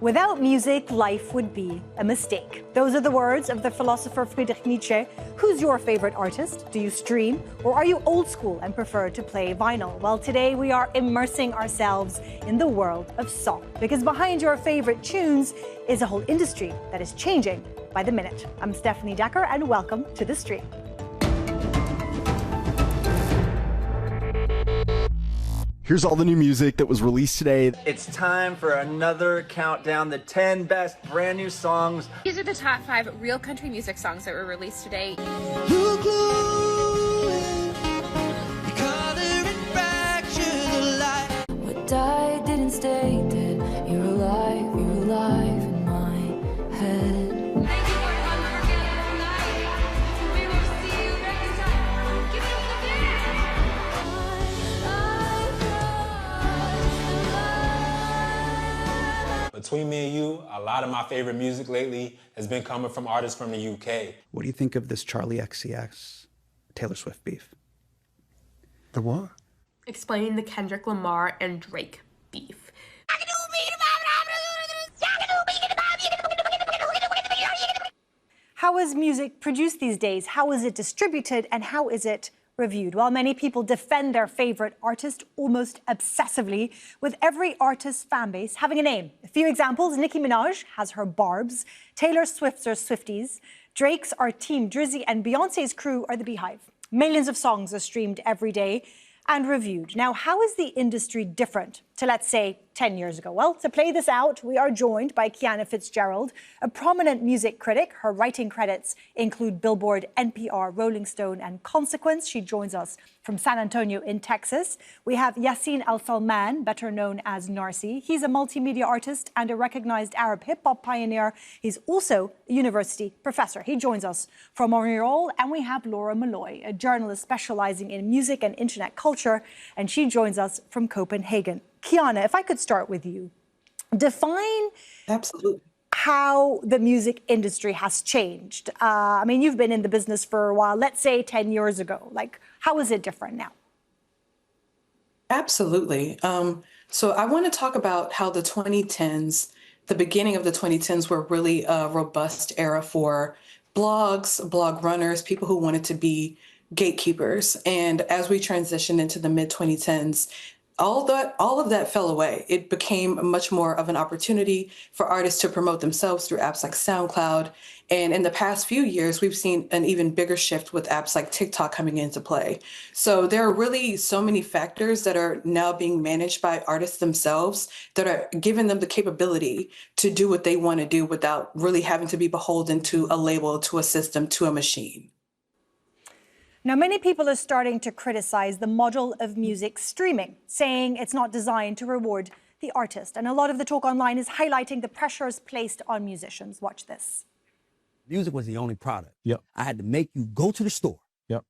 Without music, life would be a mistake. Those are the words of the philosopher Friedrich Nietzsche. Who's your favorite artist? Do you stream? Or are you old school and prefer to play vinyl? Well, today we are immersing ourselves in the world of song. Because behind your favorite tunes is a whole industry that is changing by the minute. I'm Stefanie Dekker, and welcome to The Stream. Here's all the new music that was released today. It's time for another countdown, the 10 best brand new songs. These are the top 5 real country music songs that were released today. What died didn't stay dead. You're alive in my head. Thank you for coming together tonight. We will see you next time. Give it up the Between me and you, a lot of my favorite music lately has been coming from artists from the UK. What do you think of this Charlie XCX Taylor Swift beef? The what? Explaining the Kendrick Lamar and Drake beef. How is music produced these days? How is it distributed? And how is it reviewed? Well, many people defend their favorite artist almost obsessively, with every artist's fan base having a name. A few examples: Nicki Minaj has her Barbs, Taylor Swift's are Swifties, Drake's are Team Drizzy, and Beyonce's crew are the Beehive. Millions of songs are streamed every day and reviewed. Now, how is the industry different to, let's say, 10 years ago? Well, to play this out, we are joined by Kiana Fitzgerald, a prominent music critic. Her writing credits include Billboard, NPR, Rolling Stone, and Consequence. She joins us from San Antonio in Texas. We have Yassin Alsalman, better known as Narcy. He's a multimedia artist and a recognized Arab hip-hop pioneer. He's also a university professor. He joins us from Montreal. And we have Laura Molloy, a journalist specializing in music and internet culture, and she joins us from Copenhagen. Kiana, if I could start with you, define Absolutely. how the music industry has changed. I mean, you've been in the business for a while, let's say 10 years ago. Like, how is it different now? Absolutely. So I want to talk about how the 2010s, the beginning of the 2010s, were really a robust era for blogs, blog runners, people who wanted to be gatekeepers. And as we transitioned into the mid-2010s, all of that fell away. It became much more of an opportunity for artists to promote themselves through apps like SoundCloud. And in the past few years, we've seen an even bigger shift with apps like TikTok coming into play. So there are really so many factors that are now being managed by artists themselves that are giving them the capability to do what they want to do without really having to be beholden to a label, to a system, to a machine. Now, many people are starting to criticize the model of music streaming, saying it's not designed to reward the artist. And a lot of the talk online is highlighting the pressures placed on musicians. Watch this. Music was the only product. Yep. I had to make you go to the store. Yep.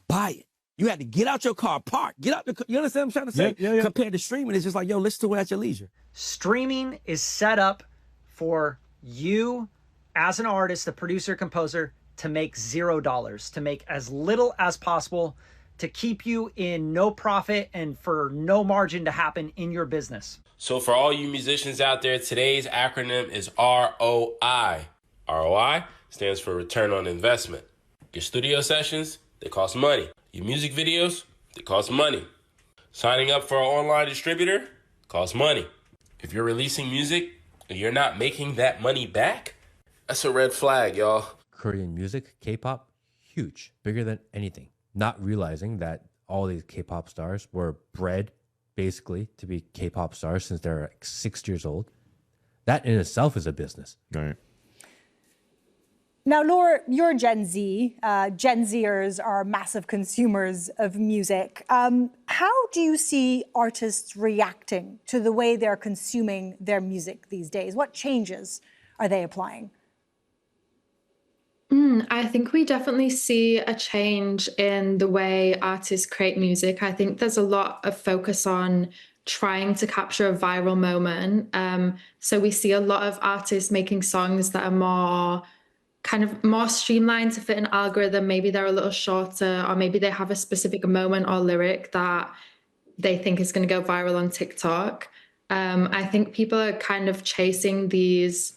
Buy it. You had to get out your car, park, get out the. You understand what I'm trying to say? Yeah. Compared to streaming, it's just like, yo, listen to it at your leisure. Streaming is set up for you as an artist, the producer, composer, to make $0, to make as little as possible, to keep you in no profit and for no margin to happen in your business. So for all you musicians out there, today's acronym is ROI. ROI stands for return on investment. Your studio sessions, they cost money. Your music videos, they cost money. Signing up for an online distributor costs money. If you're releasing music and you're not making that money back, that's a red flag, y'all. Korean music, K-pop, huge, bigger than anything. Not realizing that all these K-pop stars were bred basically to be K-pop stars since they're like 6 years old. That in itself is a business. Right. Now, Laura, you're Gen Z. Gen Zers are massive consumers of music. How do you see artists reacting to the way they're consuming their music these days? What changes are they applying? I think we definitely see a change in the way artists create music. I think there's a lot of focus on trying to capture a viral moment. So we see a lot of artists making songs that are more streamlined to fit an algorithm. Maybe they're a little shorter, or maybe they have a specific moment or lyric that they think is going to go viral on TikTok. I think people are kind of chasing these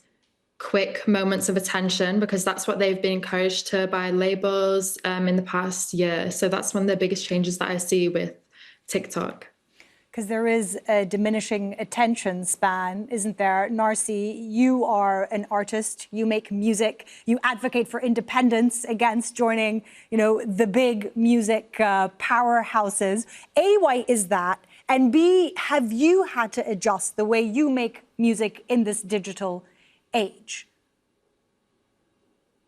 quick moments of attention because that's what they've been encouraged to by labels in the past year. So that's one of the biggest changes that I see with TikTok. Because there is a diminishing attention span, isn't there? Narcy, you are an artist, you make music, you advocate for independence against joining, the big music powerhouses. A, why is that? And B, have you had to adjust the way you make music in this digital age?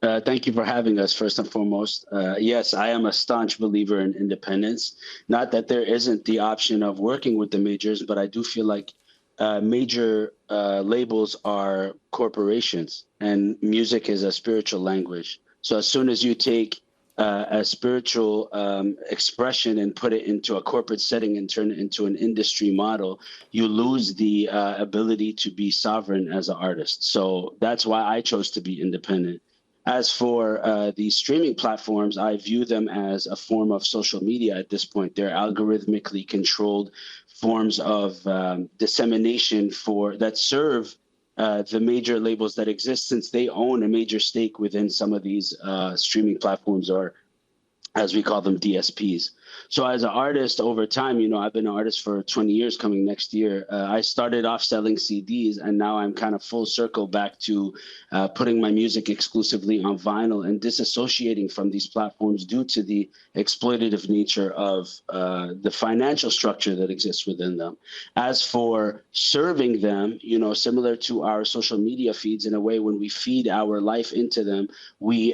Thank you for having us, first and foremost. Yes, I am a staunch believer in independence. Not that there isn't the option of working with the majors, but I do feel like major labels are corporations, and music is a spiritual language. So as soon as you take a spiritual expression and put it into a corporate setting and turn it into an industry model, you lose the ability to be sovereign as an artist. So that's why I chose to be independent. As for the streaming platforms, I view them as a form of social media at this point. They're algorithmically controlled forms of dissemination that serve the major labels that exist, since they own a major stake within some of these streaming platforms, or as we call them, DSPs. So as an artist over time, I've been an artist for 20 years coming next year. I started off selling CDs, and now I'm kind of full circle back to putting my music exclusively on vinyl and disassociating from these platforms due to the exploitative nature of the financial structure that exists within them. As for serving them, similar to our social media feeds, in a way, when we feed our life into them, we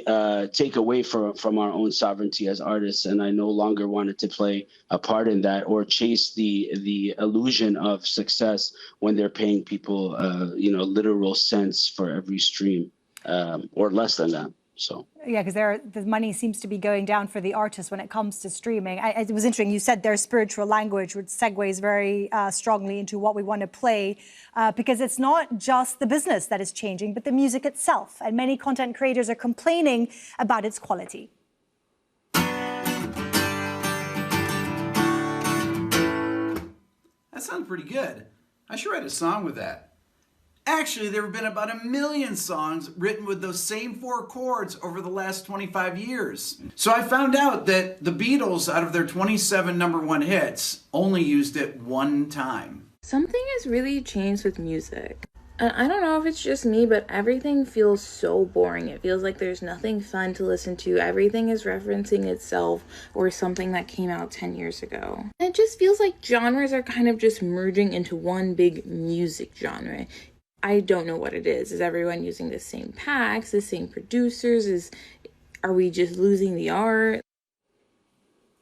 take away from our own sovereignty as artists, and I no longer wanted to play a part in that or chase the illusion of success when they're paying people literal cents for every stream, or less than that. So yeah, because the money seems to be going down for the artists when it comes to streaming. It was interesting, you said their spiritual language, which segues very strongly into what we want to play, because it's not just the business that is changing, but the music itself. And many content creators are complaining about its quality. That sounds pretty good. I should write a song with that. Actually, there have been about 1 million songs written with those same 4 chords over the last 25 years. So I found out that the Beatles, out of their 27 #1 hits, only used it 1 time. Something has really changed with music. And I don't know if it's just me, but everything feels so boring. It feels like there's nothing fun to listen to. Everything is referencing itself or something that came out 10 years ago. And it just feels like genres are kind of just merging into one big music genre. I don't know what it is. Is everyone using the same packs, the same producers? Are we just losing the art?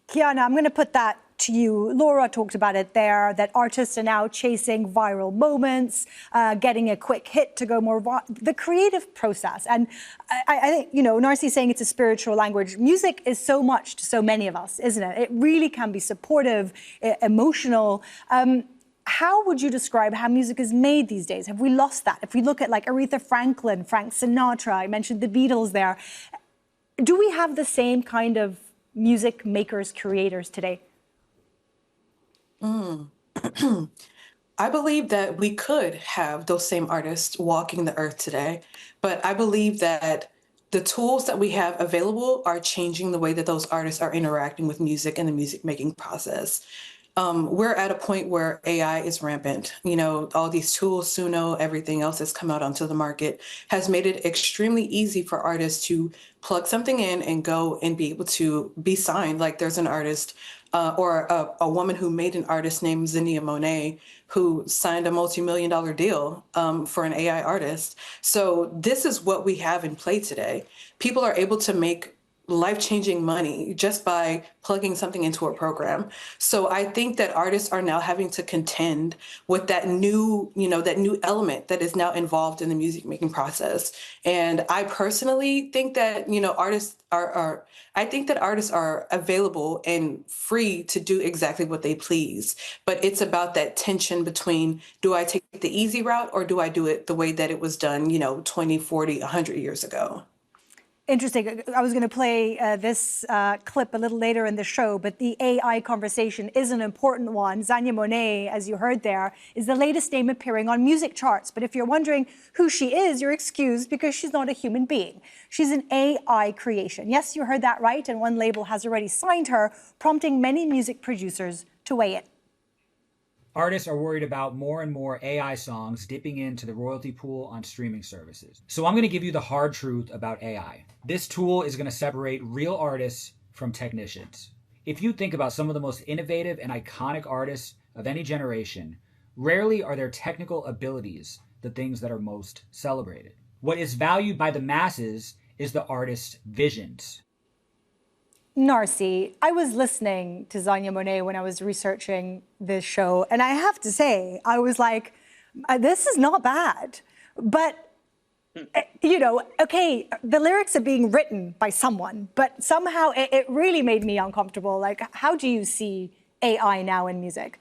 Kiana, I'm going to put that to you. Laura talked about it there, that artists are now chasing viral moments, getting a quick hit to go more the creative process. And I think, Narcy's saying it's a spiritual language. Music is so much to so many of us, isn't it? It really can be supportive, emotional. How would you describe how music is made these days? Have we lost that? If we look at like Aretha Franklin, Frank Sinatra, I mentioned the Beatles there. Do we have the same kind of music makers, creators today? I believe that we could have those same artists walking the earth today, but I believe that the tools that we have available are changing the way that those artists are interacting with music and the music making process. We're at a point where AI is rampant. All these tools, Suno, everything else that's come out onto the market has made it extremely easy for artists to plug something in and go and be able to be signed. Like there's an artist or a woman who made an artist named Zinnia Monet who signed a multi-million-dollar deal for an AI artist. So this is what we have in play today. People are able to make life-changing money just by plugging something into a program. So I think that artists are now having to contend with that new element that is now involved in the music making process. And I personally think that, artists are available and free to do exactly what they please. But it's about that tension between, do I take the easy route or do I do it the way that it was done, 20, 40, 100 years ago? Interesting. I was going to play this clip a little later in the show, but the AI conversation is an important one. Zanya Monet, as you heard there, is the latest name appearing on music charts. But if you're wondering who she is, you're excused because she's not a human being. She's an AI creation. Yes, you heard that right. And one label has already signed her, prompting many music producers to weigh in. Artists are worried about more and more AI songs dipping into the royalty pool on streaming services. So I'm going to give you the hard truth about AI. This tool is going to separate real artists from technicians. If you think about some of the most innovative and iconic artists of any generation, rarely are their technical abilities the things that are most celebrated. What is valued by the masses is the artist's visions. Narcy, I was listening to Zanya Monet when I was researching this show, and I have to say, I was like, this is not bad. But, you know, okay, the lyrics are being written by someone, but somehow it really made me uncomfortable. Like, how do you see AI now in music?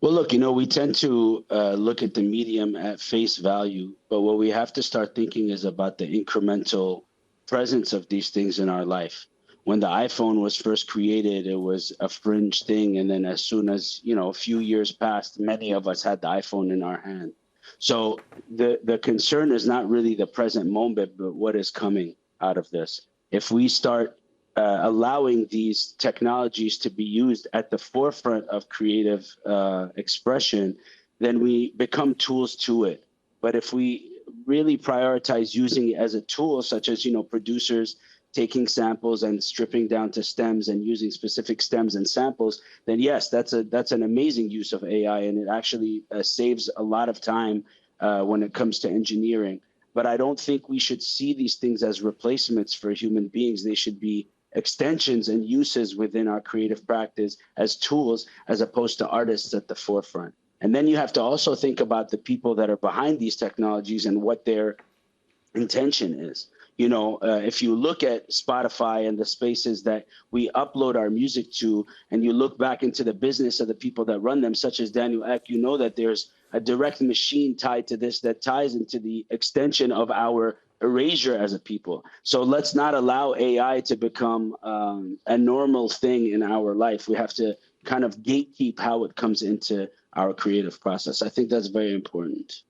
Well, look, you know, we tend to look at the medium at face value, but what we have to start thinking is about the incremental presence of these things in our life. When the iPhone was first created, it was a fringe thing. And then as soon as, you know, a few years passed, many of us had the iPhone in our hand. So the concern is not really the present moment, but what is coming out of this. If we start allowing these technologies to be used at the forefront of creative expression, then we become tools to it. But if we really prioritize using it as a tool, such as, you know, producers taking samples and stripping down to stems and using specific stems and samples, then yes, that's an amazing use of AI, and it actually saves a lot of time when it comes to engineering. But I don't think we should see these things as replacements for human beings. They should be extensions and uses within our creative practice as tools, as opposed to artists at the forefront. And then you have to also think about the people that are behind these technologies and what their intention is. You know, if you look at Spotify and the spaces that we upload our music to, and you look back into the business of the people that run them, such as Daniel Ek, you know that there's a direct machine tied to this that ties into the extension of our erasure as a people. So let's not allow AI to become a normal thing in our life. We have to kind of gatekeep how it comes into our creative process. I think that's very important.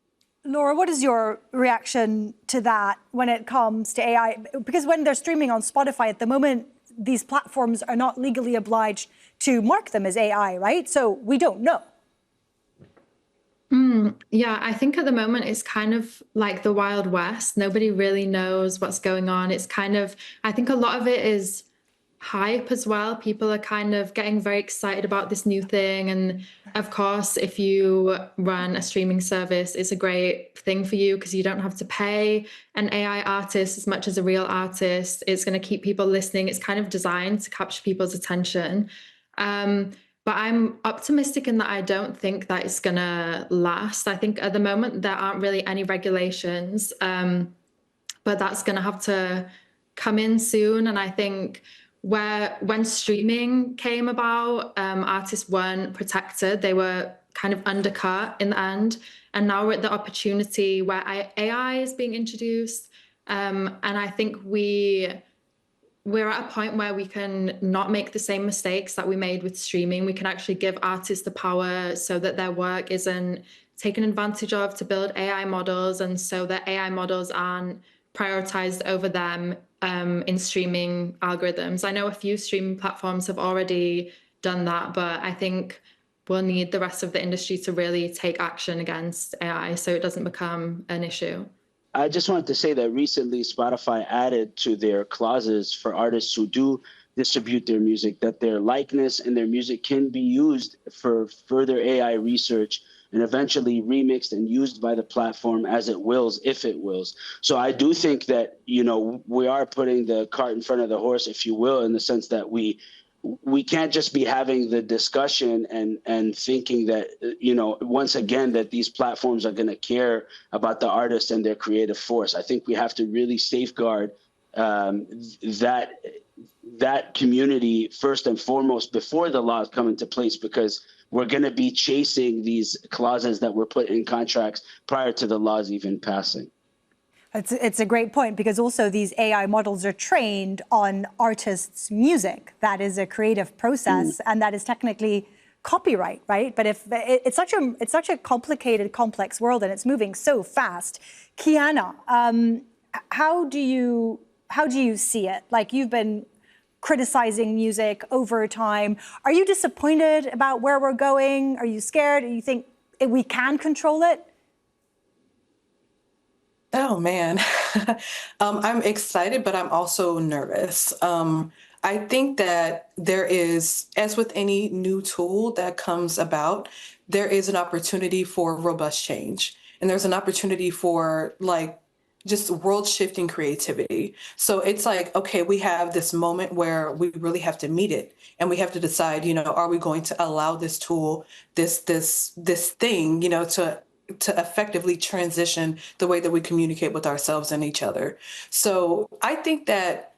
Laura, what is your reaction to that when it comes to AI? Because when they're streaming on Spotify at the moment, these platforms are not legally obliged to mark them as AI, right? So we don't know. Yeah, I think at the moment it's kind of like the Wild West. Nobody really knows what's going on. It's kind of, I think a lot of it is hype as well. People are kind of getting very excited about this new thing. And of course, if you run a streaming service, it's a great thing for you because you don't have to pay an AI artist as much as a real artist. It's going to keep people listening. It's kind of designed to capture people's attention. But I'm optimistic in that I don't think that it's going to last. I think at the moment there aren't really any regulations, but that's going to have to come in soon. And I think when streaming came about, artists weren't protected. They were kind of undercut in the end. And now we're at the opportunity where AI is being introduced. And I think we're at a point where we can not make the same mistakes that we made with streaming. We can actually give artists the power so that their work isn't taken advantage of to build AI models, and so that AI models aren't prioritized over them in streaming algorithms. I know a few streaming platforms have already done that, but I think we'll need the rest of the industry to really take action against AI so it doesn't become an issue. I just wanted to say that recently Spotify added to their clauses for artists who do distribute their music that their likeness and their music can be used for further AI research and eventually remixed and used by the platform as it wills, if it wills. So I do think that, you know, we are putting the cart in front of the horse, if you will, in the sense that we can't just be having the discussion and thinking that, you know, once again, that these platforms are going to care about the artist and their creative force. I think we have to really safeguard that community first and foremost before the laws come into place, because we're going to be chasing these clauses that were put in contracts prior to the laws even passing. It's a great point, because also these AI models are trained on artists' music. That is a creative process, and that is technically copyright, right? But if it's such a complicated, complex world, and it's moving so fast. Kiana, how do you see it? Like, you've been criticizing music over time. Are you disappointed about where we're going? Are you scared? Do you think we can control it? Oh man, I'm excited, but I'm also nervous. I think that there is, as with any new tool that comes about, there is an opportunity for robust change. And there's an opportunity for like just world shifting creativity. So it's like, okay, we have this moment where we really have to meet it, and we have to decide, are we going to allow this tool, this thing, to effectively transition the way that we communicate with ourselves and each other. So I think that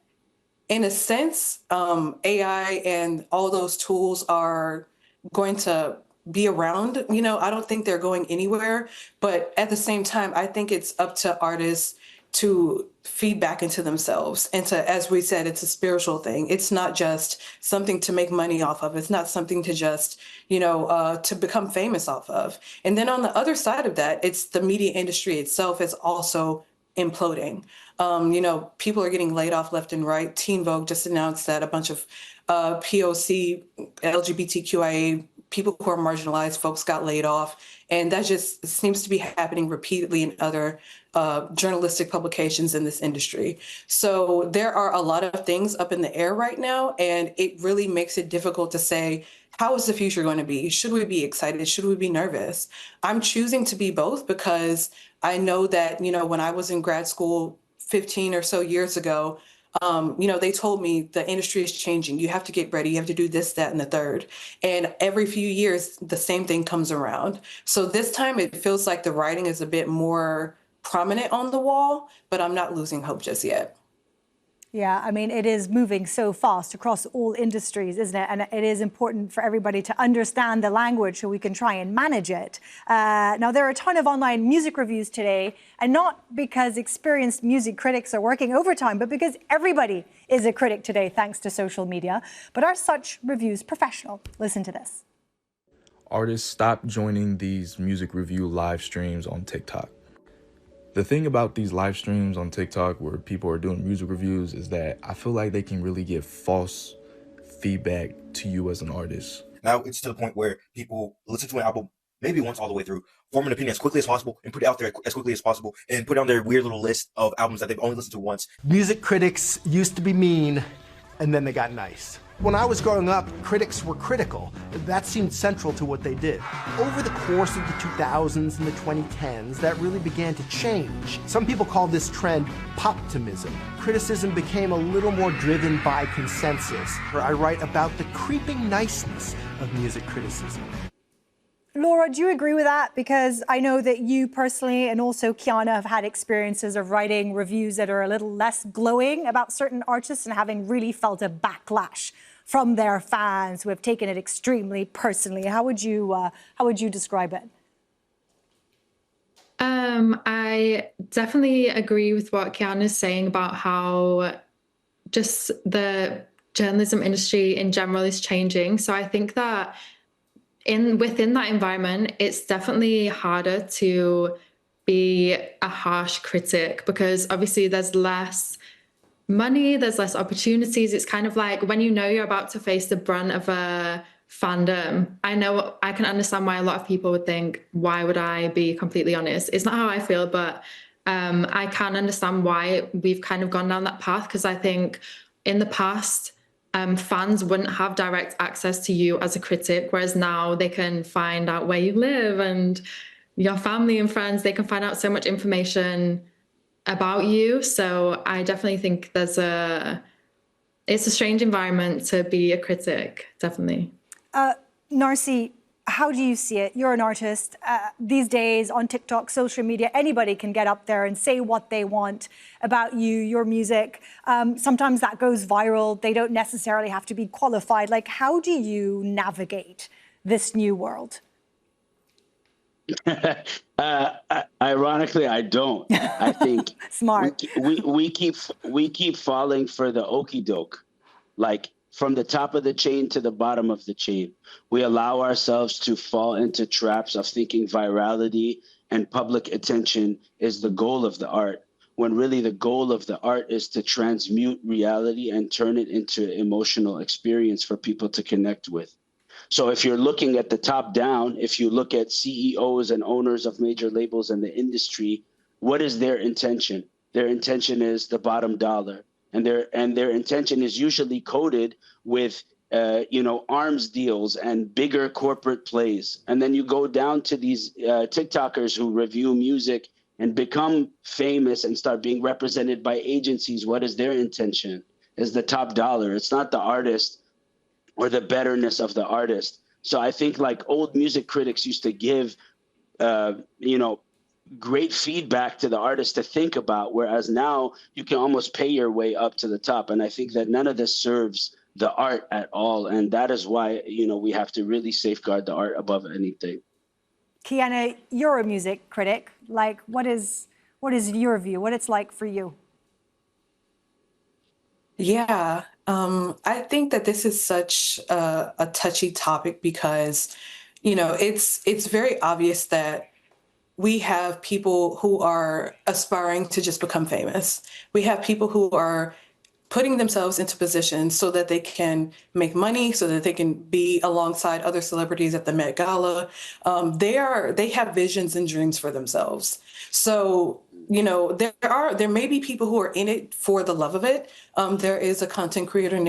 in a sense, AI and all those tools are going to be around. I don't think they're going anywhere, but at the same time, I think it's up to artists to feed back into themselves. And to, as we said, it's a spiritual thing. It's not just something to make money off of. It's not something to just, to become famous off of. And then on the other side of that, it's the media industry itself is also imploding. People are getting laid off left and right. Teen Vogue just announced that a bunch of POC, LGBTQIA people who are marginalized folks got laid off. And that just seems to be happening repeatedly in other journalistic publications in this industry. So there are a lot of things up in the air right now, and it really makes it difficult to say, how is the future going to be? Should we be excited? Should we be nervous? I'm choosing to be both, because I know that, when I was in grad school 15 or so years ago, they told me the industry is changing. You have to get ready. You have to do this, that, and the third. And every few years, the same thing comes around. So this time it feels like the writing is a bit more prominent on the wall, but I'm not losing hope just yet. Yeah, I mean, it is moving so fast across all industries, isn't it? And it is important for everybody to understand the language so we can try and manage it. Now, there are a ton of online music reviews today, and not because experienced music critics are working overtime, but because everybody is a critic today, thanks to social media. But are such reviews professional? Listen to this. Artists, stop joining these music review live streams on TikTok. The thing about these live streams on TikTok where people are doing music reviews is that I feel like they can really give false feedback to you as an artist. Now it's to the point where people listen to an album maybe once all the way through, form an opinion as quickly as possible, and put it out there as quickly as possible, and put on their weird little list of albums that they've only listened to once. Music critics used to be mean, and then they got nice. When I was growing up, critics were critical. That seemed central to what they did. Over the course of the 2000s and the 2010s, that really began to change. Some people call this trend poptimism. Criticism became a little more driven by consensus. I write about the creeping niceness of music criticism. Laura, do you agree with that? Because I know that you personally and also Kiana have had experiences of writing reviews that are a little less glowing about certain artists and having really felt a backlash from their fans who have taken it extremely personally. How would you describe it? I definitely agree with what Kiana is saying about how just the journalism industry in general is changing. So I think that within that environment, it's definitely harder to be a harsh critic, because obviously there's less money, there's less opportunities. It's kind of like when you're about to face the brunt of a fandom. I can understand why a lot of people would think, why would I be completely honest? It's not how I feel, but I can understand why we've kind of gone down that path, because I think in the past, fans wouldn't have direct access to you as a critic, whereas now they can find out where you live and your family and friends. They can find out so much information about you. So I definitely think it's a strange environment to be a critic, definitely. Narcy, how do you see it? You're an artist. These days on TikTok, social media, anybody can get up there and say what they want about you, your music. Sometimes that goes viral. They don't necessarily have to be qualified. Like, how do you navigate this new world? Ironically, I don't. I think smart. We keep falling for the okie doke, like from the top of the chain to the bottom of the chain. We allow ourselves to fall into traps of thinking virality and public attention is the goal of the art, when really the goal of the art is to transmute reality and turn it into an emotional experience for people to connect with. So if you're looking at the top down, if you look at CEOs and owners of major labels in the industry, what is their intention? Their intention is the bottom dollar. And their intention is usually coded with arms deals and bigger corporate plays. And then you go down to these TikTokers who review music and become famous and start being represented by agencies. What is their intention? Is the top dollar. It's not the artist or the betterness of the artist. So I think like old music critics used to give, great feedback to the artist to think about, whereas now you can almost pay your way up to the top. And I think that none of this serves the art at all. And that is why, we have to really safeguard the art above anything. Kiana, you're a music critic. Like, what is your view? What it's like for you? Yeah, I think that this is such a touchy topic because, it's very obvious that we have people who are aspiring to just become famous. We have people who are putting themselves into positions so that they can make money, so that they can be alongside other celebrities at the Met Gala. They have visions and dreams for themselves. So, there may be people who are in it for the love of it. There is a content creator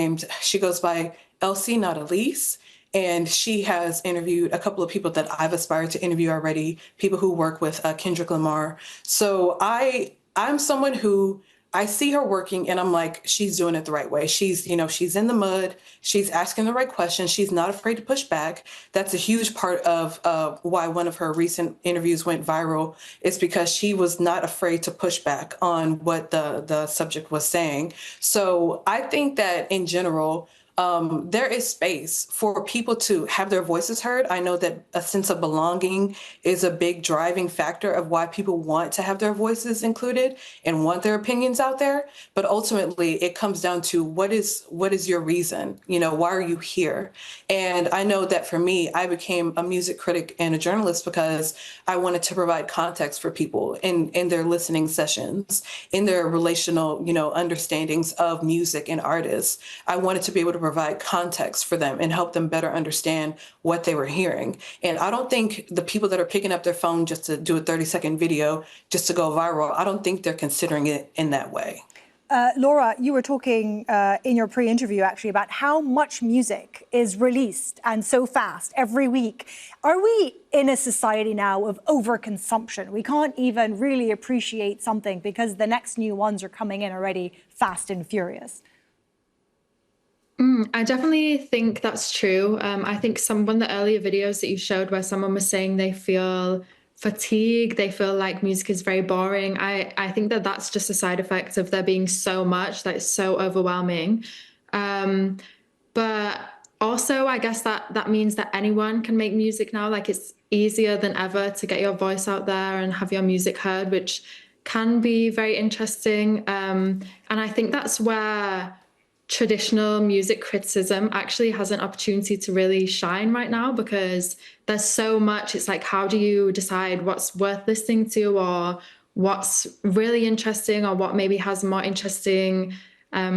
she goes by Elsie, not Elise. And she has interviewed a couple of people that I've aspired to interview already, people who work with Kendrick Lamar. So I'm someone who I see her working and I'm like, she's doing it the right way. She's in the mud. She's asking the right questions. She's not afraid to push back. That's a huge part of why one of her recent interviews went viral. It's because she was not afraid to push back on what the subject was saying. So I think that in general, there is space for people to have their voices heard. I know that a sense of belonging is a big driving factor of why people want to have their voices included and want their opinions out there. But ultimately, it comes down to what is your reason? Why are you here? And I know that for me, I became a music critic and a journalist because I wanted to provide context for people in their listening sessions, in their relational, understandings of music and artists. I wanted to be able to provide context for them and help them better understand what they were hearing. And I don't think the people that are picking up their phone just to do a 30-second video just to go viral, I don't think they're considering it in that way. Laura, you were talking in your pre-interview actually about how much music is released and so fast every week. Are we in a society now of overconsumption? We can't even really appreciate something because the next new ones are coming in already fast and furious. I definitely think that's true. I think one of the earlier videos that you showed where someone was saying they feel fatigue, they feel like music is very boring. I think that that's just a side effect of there being so much, that it's so overwhelming. But also, I guess that means that anyone can make music now. Like, it's easier than ever to get your voice out there and have your music heard, which can be very interesting. And I think that's where traditional music criticism actually has an opportunity to really shine right now, because there's so much. It's like, how do you decide what's worth listening to, or what's really interesting, or what maybe has more interesting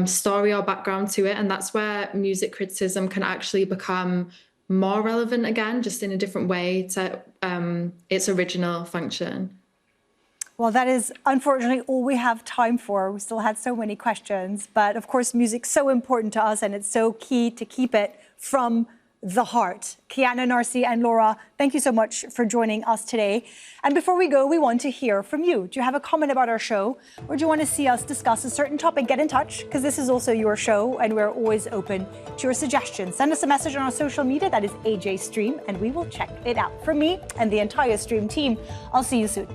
story or background to it? And that's where music criticism can actually become more relevant again, just in a different way to its original function. Well, that is unfortunately all we have time for. We still had so many questions, but of course, music's so important to us and it's so key to keep it from the heart. Kiana, Narcy, and Laura, thank you so much for joining us today. And before we go, we want to hear from you. Do you have a comment about our show, or do you want to see us discuss a certain topic? Get in touch, because this is also your show and we're always open to your suggestions. Send us a message on our social media, that is AJ Stream, and we will check it out. From me and the entire Stream team, I'll see you soon.